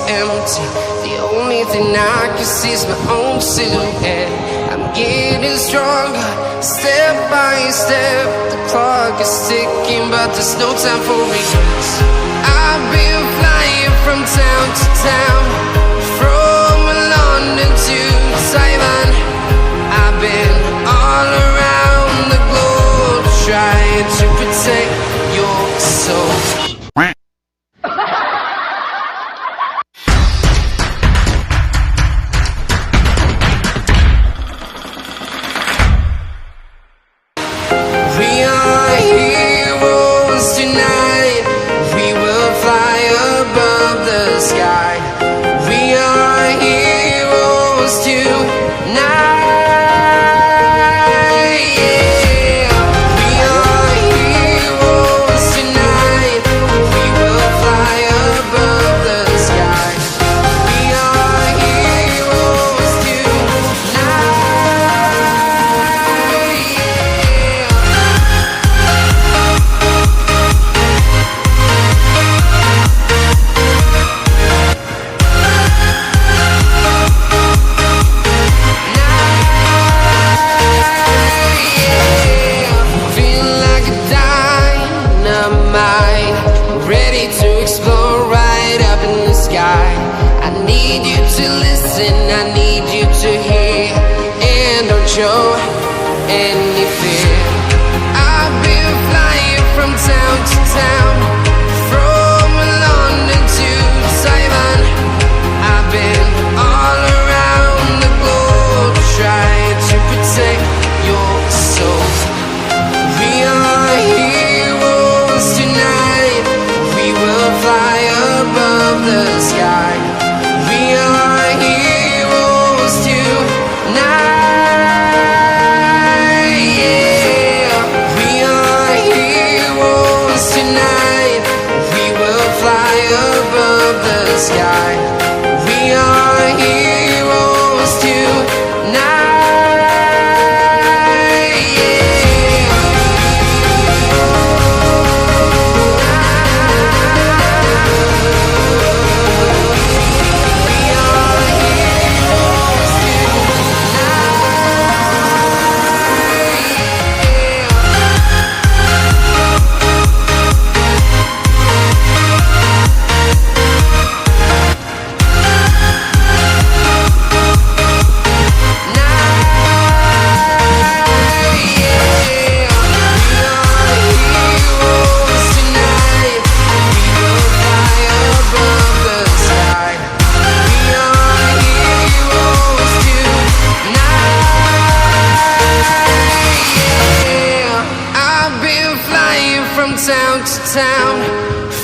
empty. The only thing I can see is my own silhouette. I'm getting stronger, step by step. The clock is ticking, but there's no time for regrets. I've been flying from town to town, from London to Taiwan. I've been all around the globe, trying to protect your soul.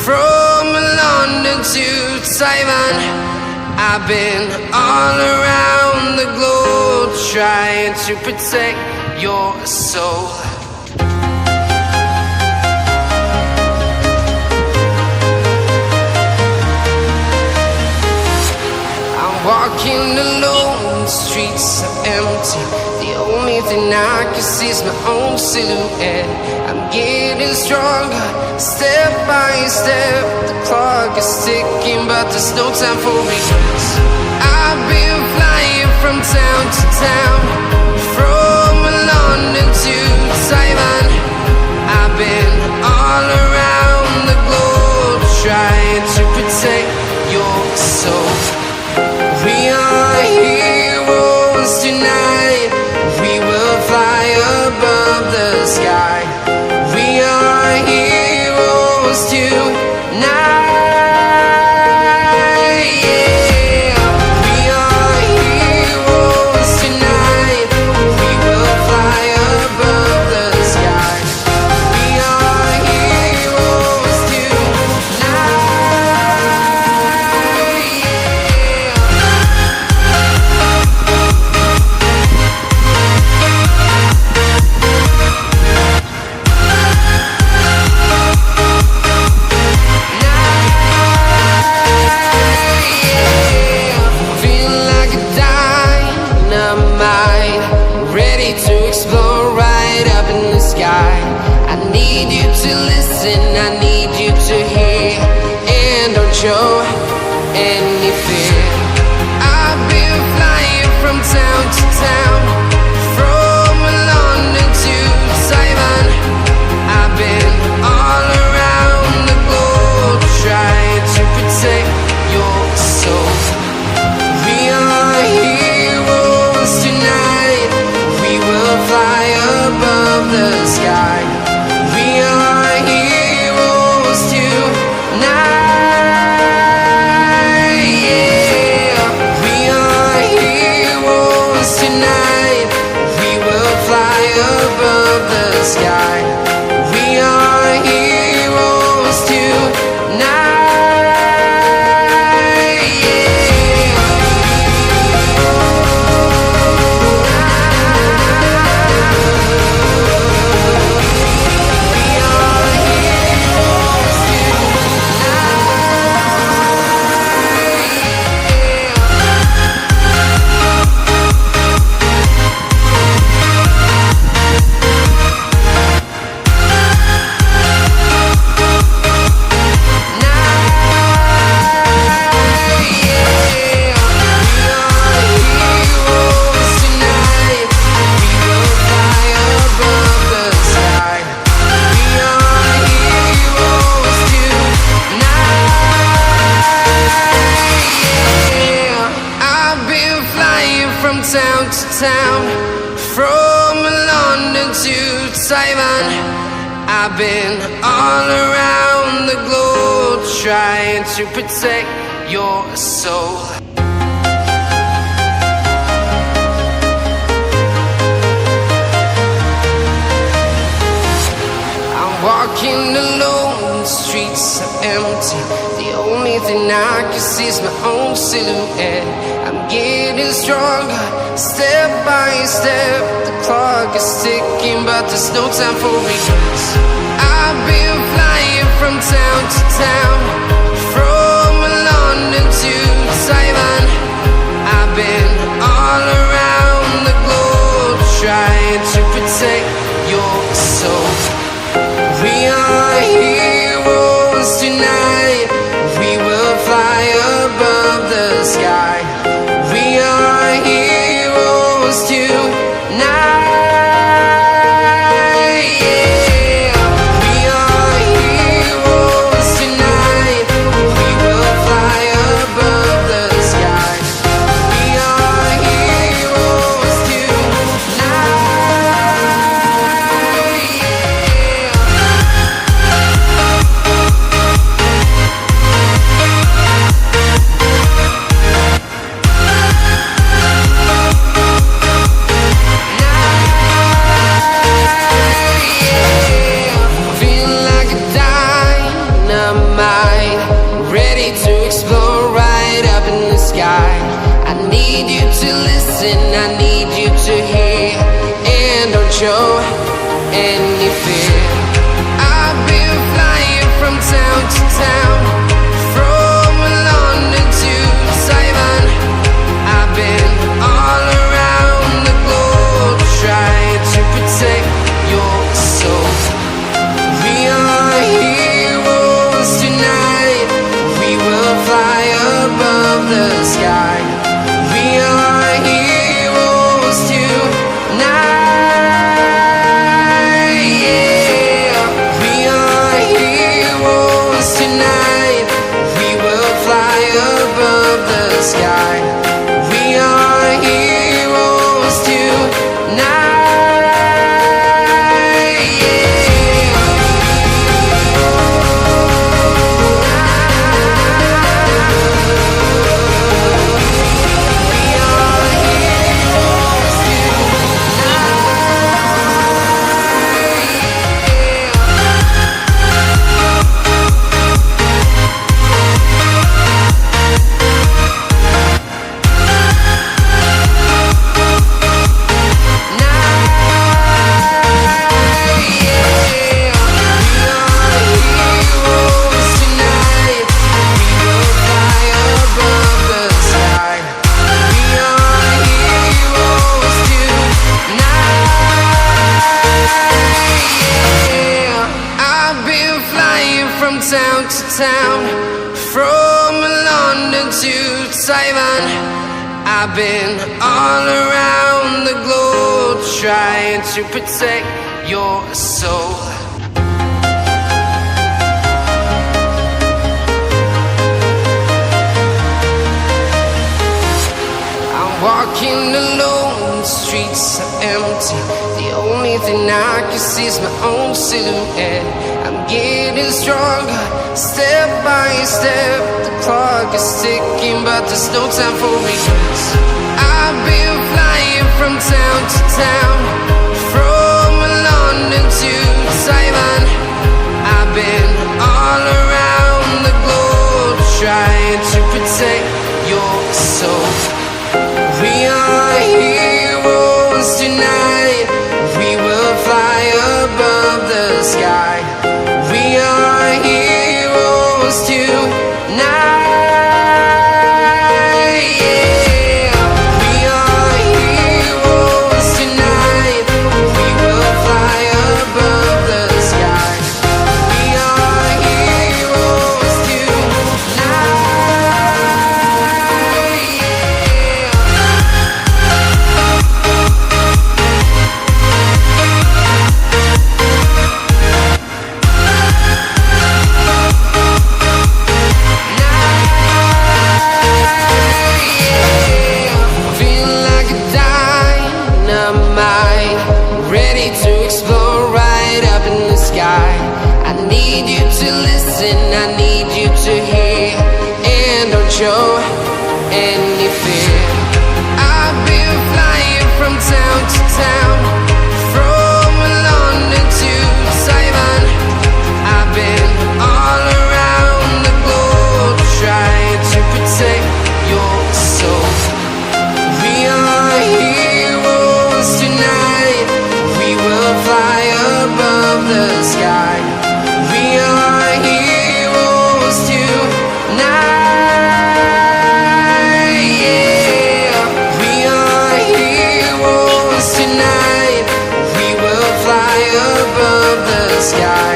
From London to Taiwan, I've been all around the globe, trying to protect your soul. I'm walking alone, the streets are empty. The only thing I can see is my own silhouette. I'm getting stronger, step by step. The clock is ticking, but there's no time for regrets. I've been flying from town to town, from London to Taiwan. I've been all around the globe, trying to protect your soul. We are heroes tonight. We will fly above the sky. We are heroes tonight. Yeah. We are heroes tonight. We will fly above the sky. We are heroes tonight. I need you to listen, I need you to hear, and don't show any fear. I've been flying from town to town, from London to Taiwan. I've been all around the globe trying to protect your soul. We are heroes tonight. We will fly above the sky. We are heroes tonight. Yeah. We are heroes tonight. We will fly above the sky. We are heroes tonight. Town to town, from London to Taiwan. I've been all around the globe trying to protect your soul. I'm walking alone, the streets are empty. The only thing I can see is my own silhouette. I'm getting stronger, step by step. The clock is ticking, but there's no time for regrets. I've been flying from town to town, from London to Taiwan. I've been all around the globe trying to protect your soul. We are heroes tonight. We will fly above the sky. We are heroes tonight. Yeah. We are heroes tonight. We will fly above the sky. We are heroes tonight. I need you to listen, I need you to hear, and don't show any fear. I've been flying from town to town, from London to Taiwan. I've been all around the globe trying to protect your soul. We are heroes tonight. We will fly above the sky. We are heroes tonight. Yeah. We are heroes tonight. We will fly above the sky. We are heroes tonight. Yeah. town to town, from London to Taiwan. I've been all around the globe trying to protect your soul. Walking alone, the streets are empty. The only thing I can see is my own silhouette. I'm getting stronger, step by step. The clock is ticking, but there's no time for regrets. I've been flying from town to town, from London to Taiwan. I've been all around the globe trying to protect your soul. We are heroes tonight. We will fly above the sky. We are heroes tonight. Yeah. We are heroes tonight. We will fly above the sky. We are heroes tonight. I need you to listen, I need you to hear, and don't show any fear. I've been flying from town to town, from London to Taiwan. I've been all around the globe trying to protect your soul. We are heroes tonight. We will fly above the sky. We are heroes tonight. Yeah. We are heroes tonight. We will fly above the sky.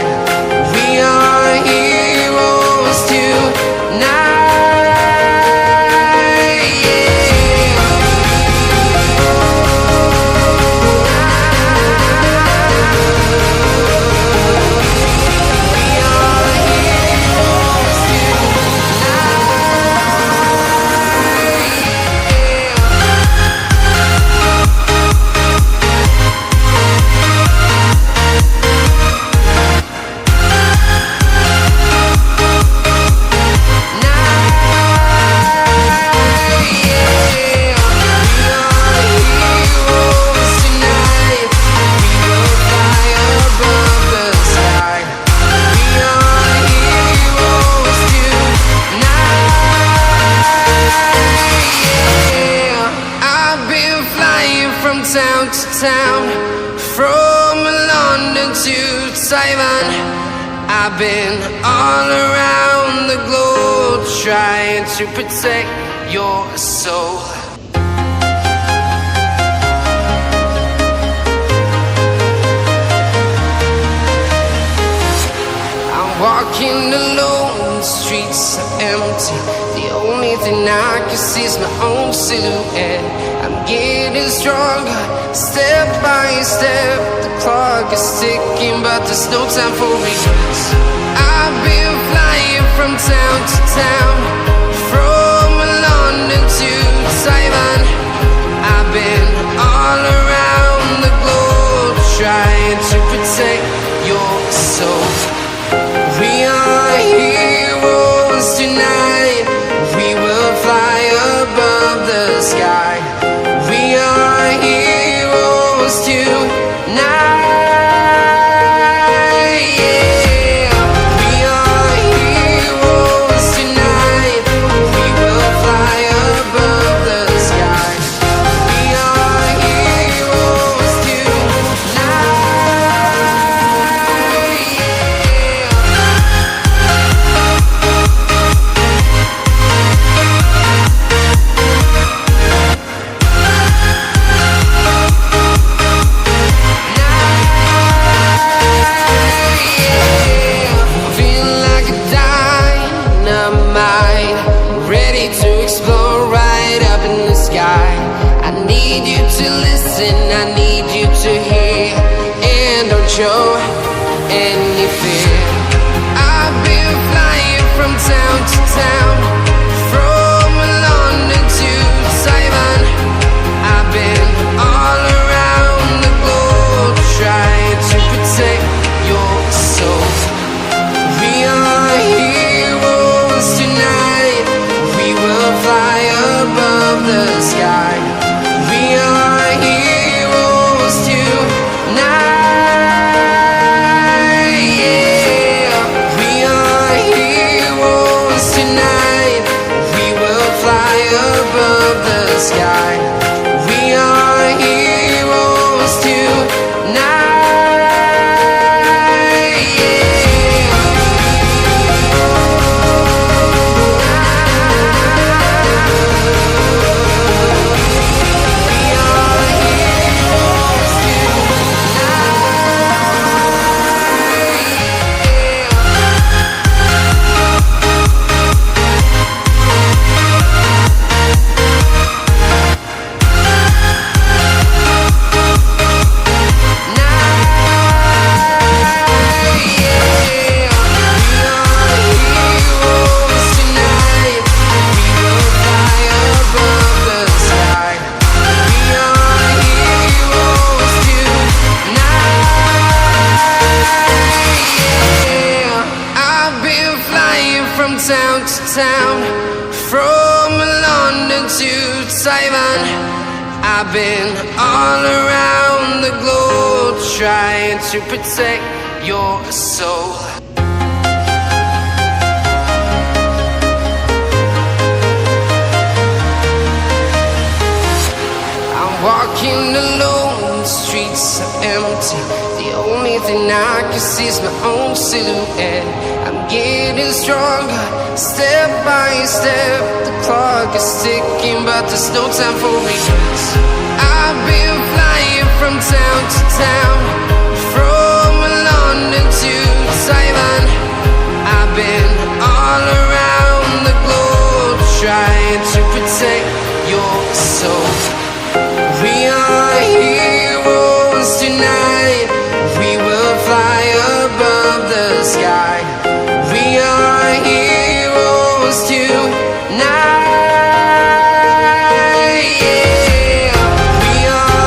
We are heroes tonight. Town to town, from London to Taiwan. I've been all around the globe trying to protect your soul. I'm walking alone, the streets are empty. The only thing I can see is my own silhouette. I'm getting stronger, step by step. The clock is ticking, but there's no time for regrets. I've been flying from town to town, from London to Taiwan. I've been all around the globe trying to protect your soul. We are heroes tonight. We will fly above the sky. We are heroes tonight. Yeah. We are heroes tonight. We will fly above the sky. to listen, I need you to hear, and don't show any fear. I've been flying from town to town, from London to Taiwan. I've been all around the globe trying to protect your soul. We are heroes tonight, we will fly above the sky. We are heroes tonight, yeah. We are heroes tonight, we will fly above the sky. We are heroes tonight, yeah. Town to town, from London to Taiwan. I've been all around the globe trying to protect your soul. I'm walking alone, the streets are empty. The only thing I can see is my own silhouette. I'm getting stronger, step by step. The clock is ticking, but there's no time for regrets. I've been flying from town to town, from London to Taiwan. I've been all around the globe trying to protect your soul. We are heroes tonight, we will fly above the sky. We are heroes tonight, yeah. We are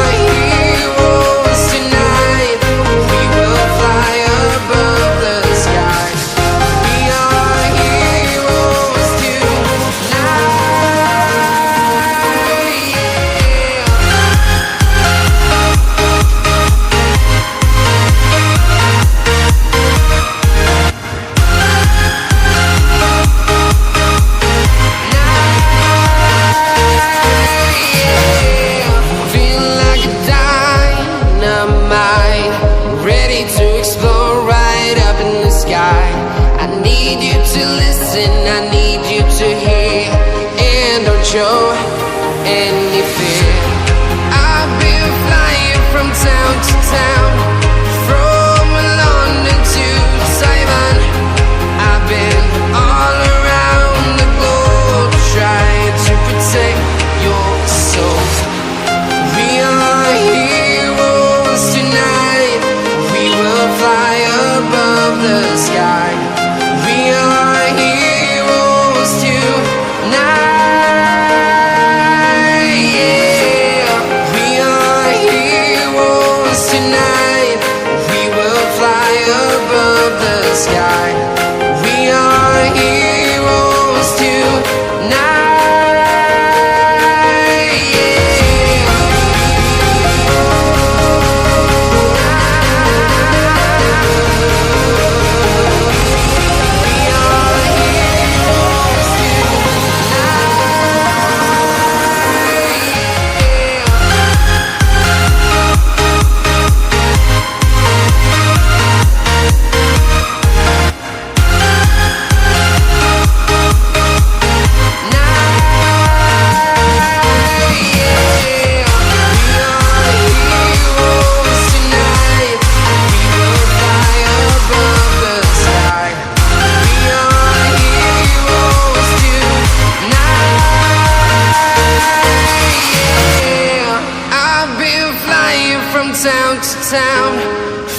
from town to town,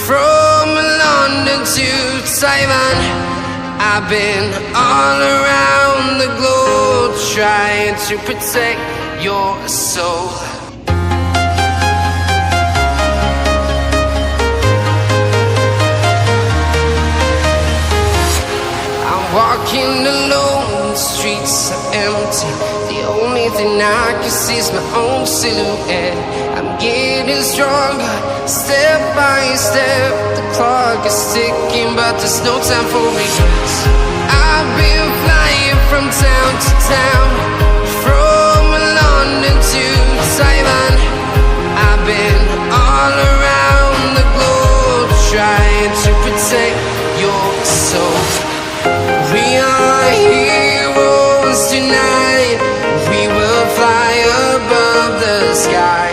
from London to Taiwan. I've been all around the globe trying to protect your soul. Walking alone, the streets are empty. The only thing I can see is my own silhouette. I'm getting stronger, step by step. The clock is ticking, but there's no time for regrets. I've been flying from town to town, from London to Taiwan. I've been all around the globe trying to protect your soul. We are heroes tonight. We will fly above the sky.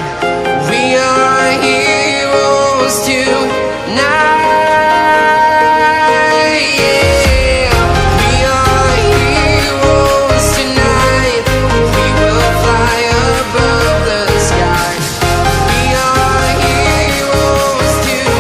We are heroes tonight. Yeah. We are heroes tonight. We will fly above the sky. We are heroes tonight.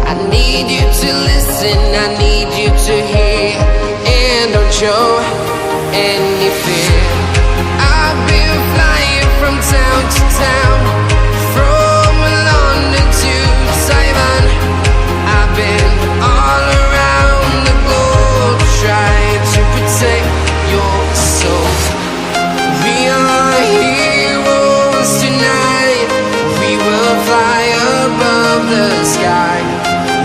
I need you to listen, I need you to hear, and don't show any fear. I've been flying from town to town, from London to Taiwan. I've been all around the globe trying to protect your soul. We are heroes tonight. We will fly above the sky.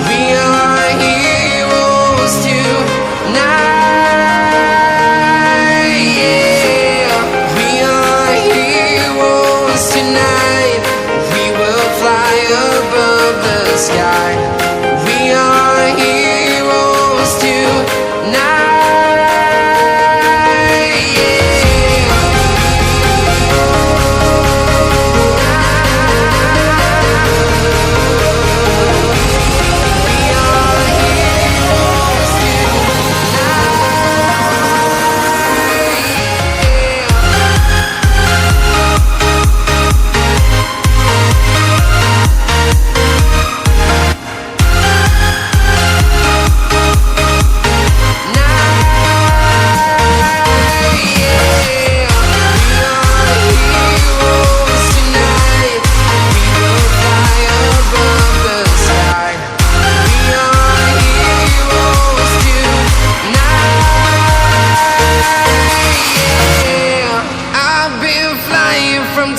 We are heroes tonight. Yeah. We are heroes tonight. We will fly above the sky. We are heroes tonight.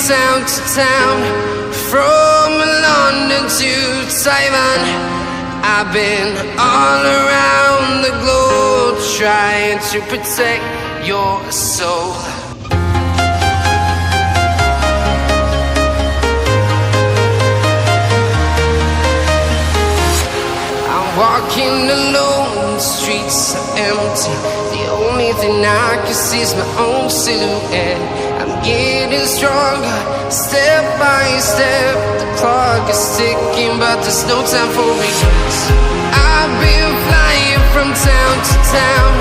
Town to town, from London to Taiwan. I've been all around the globe trying to protect your soul. I'm walking alone, the streets are empty. The only thing I can see is my own silhouette. I'm getting stronger, step by step. The clock is ticking, but there's no time for regrets. I've been flying from town to town,